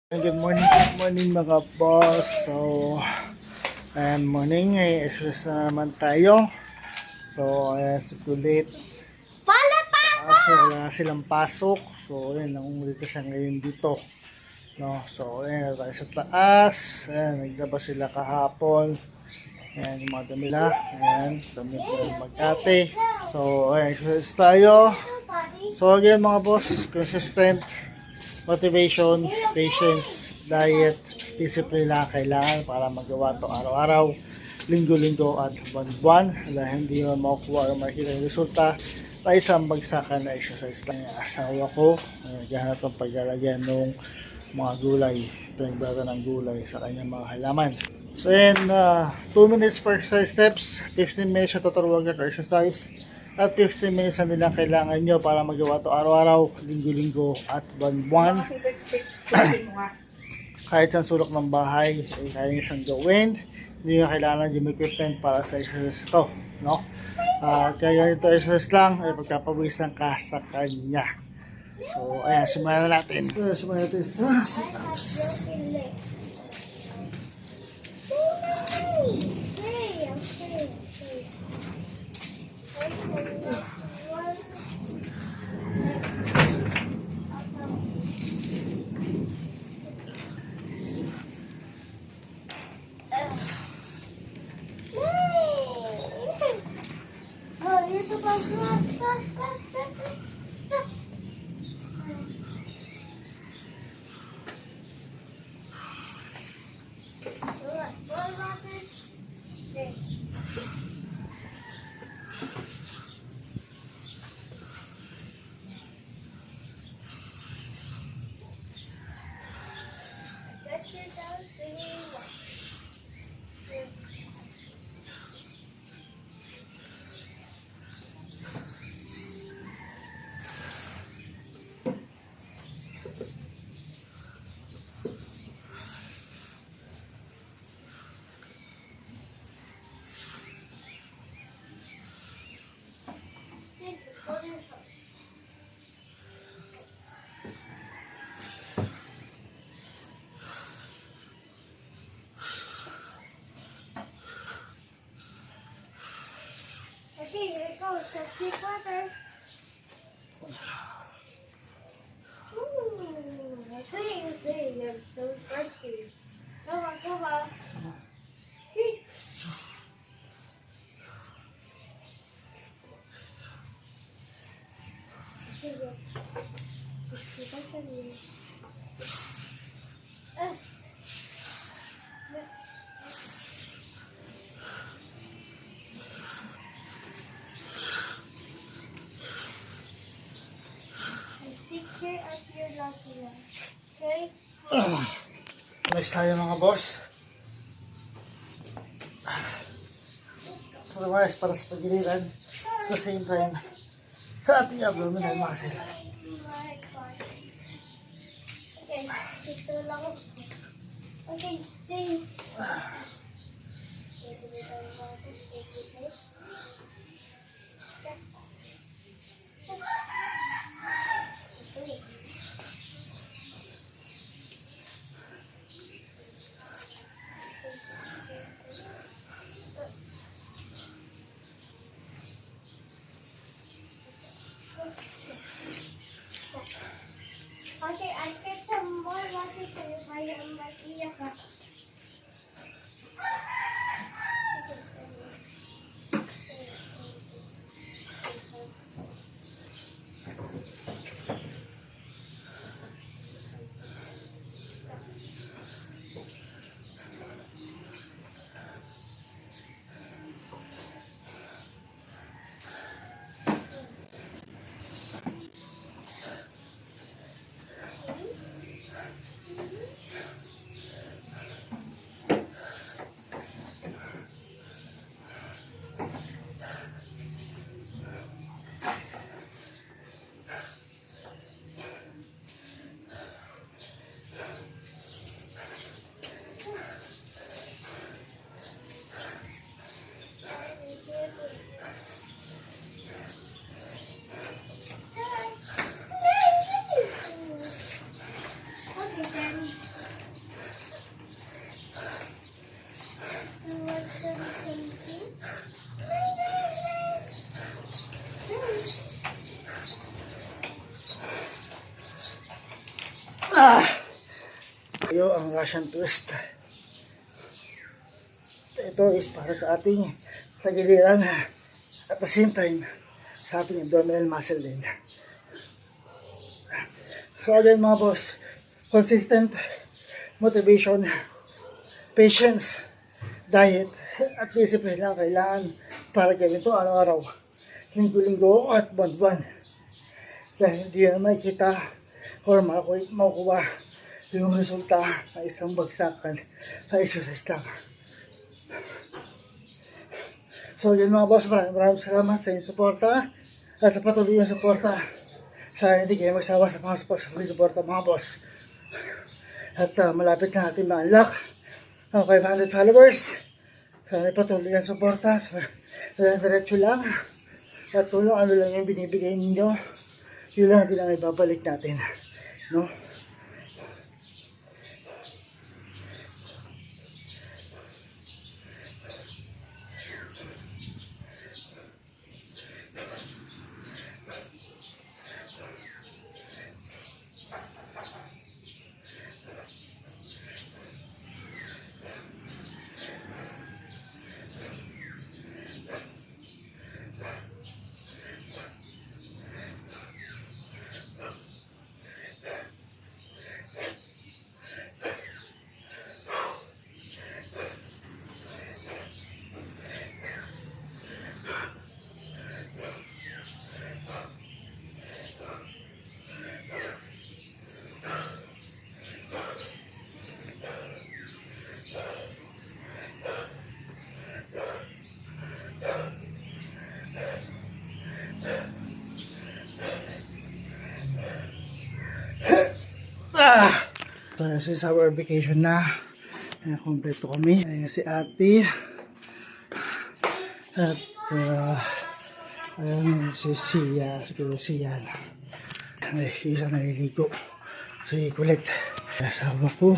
Good morning mga boss. So, ayan, morning. Exercise na naman tayo. So, ayan, sukulit. Kasi wala na silang pasok. So, ayan, nangungulit siya ngayon dito. No? So, ayan, tayo sa taas. Ayan, naglabas sila kahapon. Ayan, yung mga dami nila. Ayan, damit na mag-ate. So, ayan, exercise tayo. So, again mga boss, consistent motivation, patience, diet, discipline na kailangan para magawa to araw-araw, linggo-linggo at buwan-buwan. Dahil hindi mo makukuha o makikita yung resulta sa isang bagsakan na exercise lang. Yung asawa ko, naghahanap ng paglalagyan ng mga gulay, pinagbata ng gulay sa kanyang mga halaman. So yan, 2 minutes per exercise steps, 15 minutes yung tuturuan ng exercise, at 15 minutes na nila kailangan nyo para magawa to araw-araw, linggo-linggo at buwan-buwan. Kahit sa sulok ng bahay, ay kaya nyo siyang gawin. Hindi nyo kailangan yung equipment para sa exercise to, no? Kaya ito exercise lang, ay pagkapawisan ka sa kanya. So, ayan, simulan na natin. Simulan natin sa sit-ups. Okay, here it goes. Sexy water. I couldn't say I'm so thirsty. Come on. Picture of your lucky one. Okay? Nice tayo mga boss. Otherwise, para sa tagiliran, at the same time, sa ating abdominal muscle. Okay, dito lang ako. Okay, stay. Okay, I get some more water to my ear. Ito ang Russian twist. Ito is para sa ating tagiliran at the same time sa ating abdominal muscle din. So again mga boss, consistent motivation, patience, diet, at discipline lang kailangan para gawin ito araw-araw, linggo-linggo at buwan-buwan. Dahil hindi na makikita or makukuha yung resulta ng isang bagsakan na exercise lang. So yun mga boss, maraming salamat sa inyong suporta at sa patuloy yung suporta. Sana hindi kayo magsawa sa mga suporta mga boss. At malapit na natin ma-unlock ang 500 followers. Sana patuloy yung suporta. So, diretso lang. At kung ano lang yung binibigay ninyo, yun lang din ang ibabalik natin. No? So, since our vacation na, kompleto kami. Ayan si ate. At, ayan si Sia. Siguro Sia. Ay, isa naliligo. Si Kulit. Asawa ko.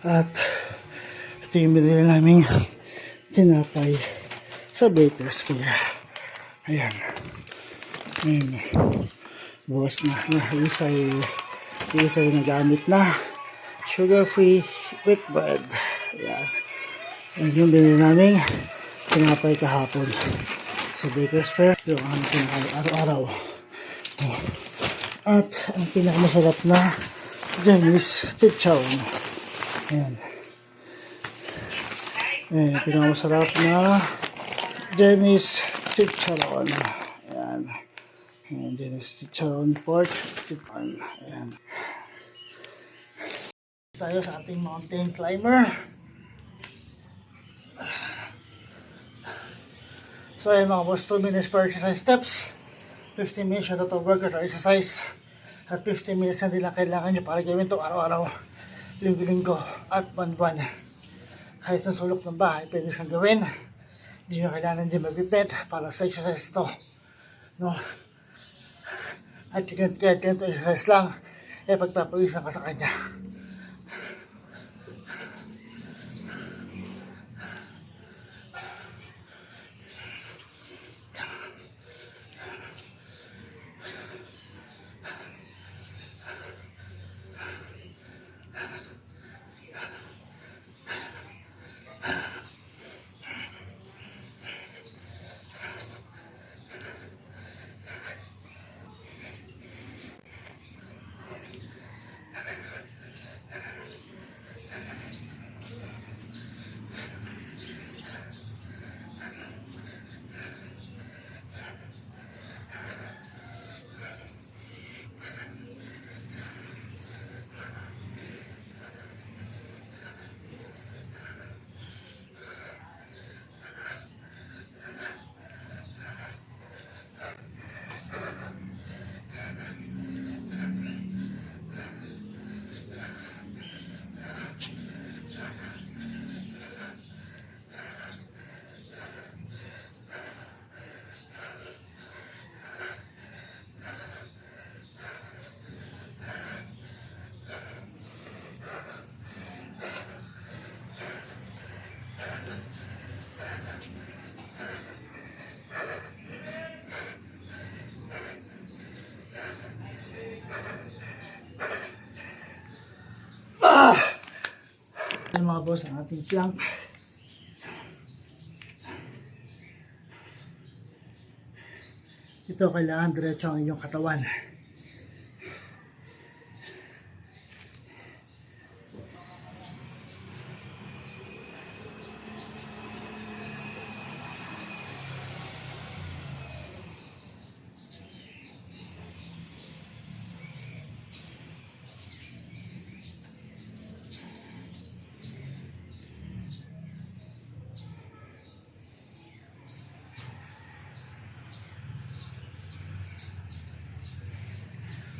At, ito yung binili namin tinapay sa Baker's Fair. Ayan. Ayan. Bukas na. Isa yung nagamit na sugar-free wheat bread. Ayan. Ayan yung binili namin tinapay kahapon sa Baker's Fair. Yung aming tinapay araw-araw. At ang pinakamasarap na Jenny's Chicharon. Ayan. Ayan, pinakamasarap na Jenny's Chicharon. Ayan. Ayan, Jenny's Chicharon pork. Chicharon. Ayan. Tayo sa ating mountain climber. So ayan mga boss, 2 minutes per exercise steps, 15 minutes siya to workout or exercise, at 15 minutes na nila kailangan nyo para gawin ito araw-araw, linggo-linggo at buwan-buwan. Kahit sa sulok ng bahay, pwede siyang gawin. Hindi nyo kailangan din magbibet para sa exercise ito. No? At kahit ganito exercise lang, pagpapawisan ka sa kanya. Ayan mga boss, ang ating flank. Ito, kailangan diretso ang inyong katawan.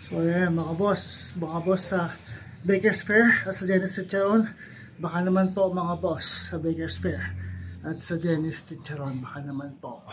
So ayan mga boss sa Baker's Fair at sa Jenny's Chicharon, baka naman po mga boss sa Baker's Fair at sa Jenny's Chicharon, baka naman po.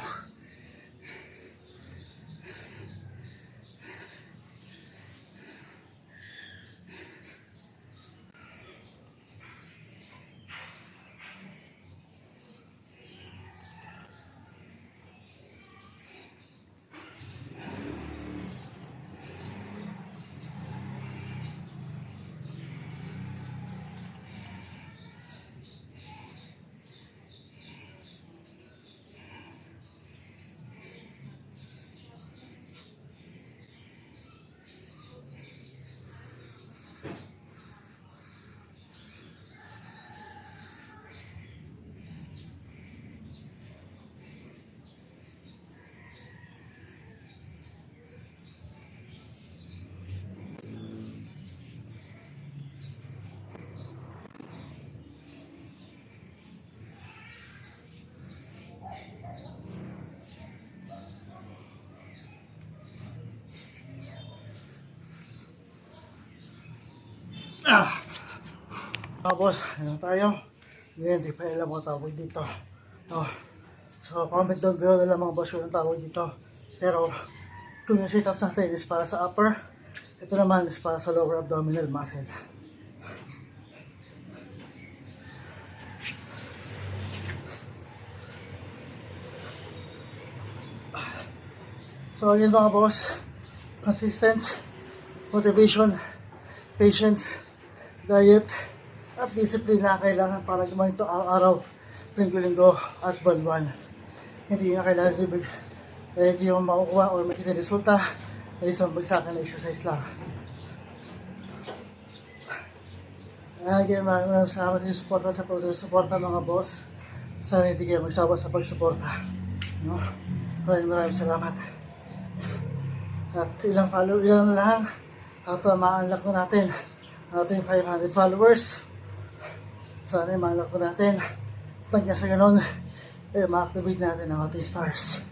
Mga boss, ano tayo? Hindi pa alam mo tawag dito. So comment down below na lang mga boss kung ang tawag dito. Pero kung yung sit-ups natin is para sa upper, ito naman is para sa lower abdominal muscle. So yun mga boss, consistent, motivation, patience, diet, at discipline na kailangan para gawin ito araw-araw, linggo-linggo at buwan-buwan. Hindi na kailangan hindi yung makukuha o makita resulta ay isang bagsakan na exercise lang. Again, maraming salamat sa suporta sa pag-suporta mga boss. Sana hindi kayo magsawa sa pagsuporta. No? Maraming salamat. At ilang lang at ma-unlock ko natin ating 500 followers. Sana ma-unlock ko natin. Pagka sa ganun, ma-activate natin ang ating stars.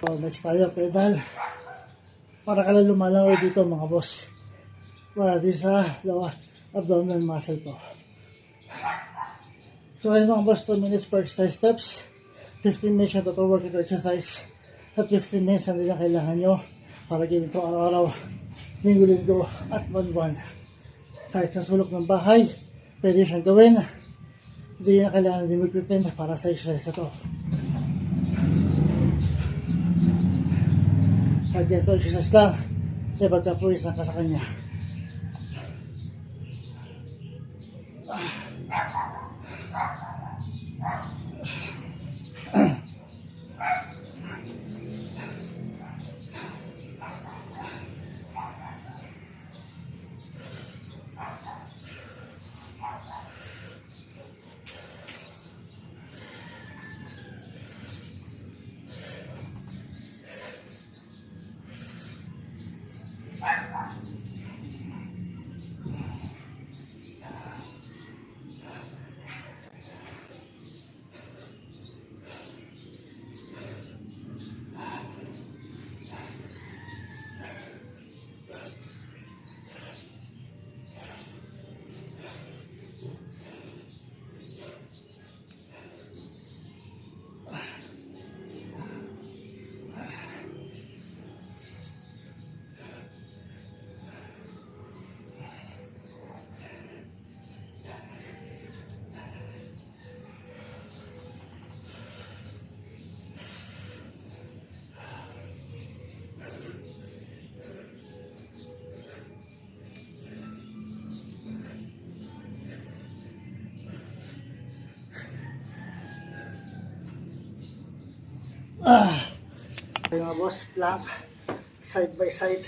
So next tayo, pedal. Para ka lang lumalangoy dito mga boss. Para di sa lower abdominal muscle to. So ayun mga boss, 2 minutes per exercise steps. 15 minutes yung total workout exercise. At 15 minutes ang nilang kailangan nyo para gawin ito araw-araw, linggo-linggo at buwan-buwan. Kahit sa sulok ng bahay, pwede siyang gawin. Hindi na kailangan din equipment para sa exercise ito. Kahit ito exercise lang, pagkapuwis na ka sa kanya. Yung mga boss, plank, side by side.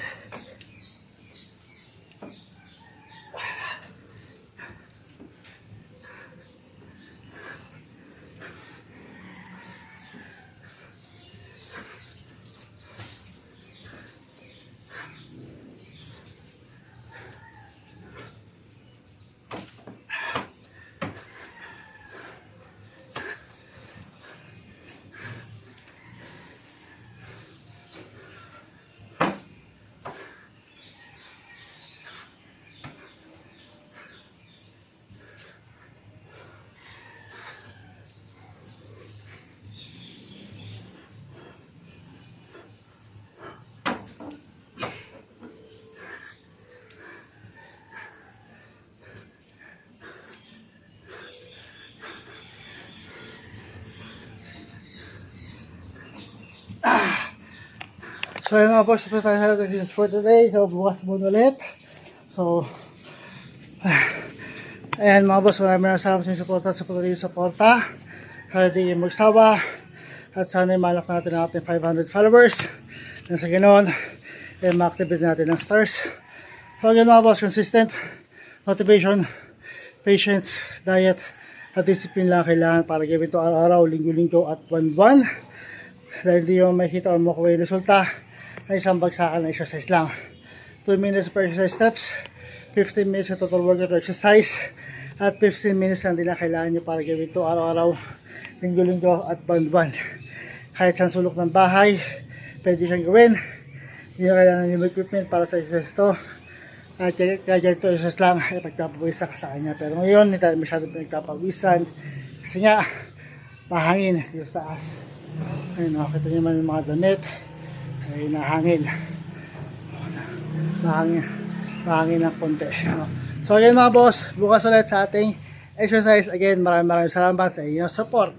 So yun mga boss, tapos tayo sa exercises for today. So bukas muna ulit. So ayan mga boss, maraming salamat sa support at sa patuloy suporta. Sana di kayo magsawa. At sana imalak natin ang ating 500 followers. And sa ganoon, ma-activate natin ang stars. So again mga boss, consistent motivation, patience, diet, at discipline lang kailangan para gawin ito araw-araw, linggo-linggo at buwan-buwan. Dahil hindi mo makikita o makuha yung resulta ay isang bagsakan na exercise lang. 2 minutes per exercise steps, 15 minutes sa total workout or exercise, at 15 minutes lang din na kailangan nyo para gawin ito araw-araw, linggo-linggo at buwan-buwan. Kahit sa sulok ng bahay, pwede siyang gawin. Hindi na kailangan yung equipment para sa exercise ito. At kaya ito exercise lang ay pagpapawisan ka sa kanya. Pero ngayon, hindi tayo masyadong pinagpapawisan kasi nga, mahangin dito sa taas. Ayun, nakakita nyo naman yung mga damit ay nahangin ng konti, no? So again mga boss, bukas ulit sa ating exercise. Again, maraming salamat sa inyong support.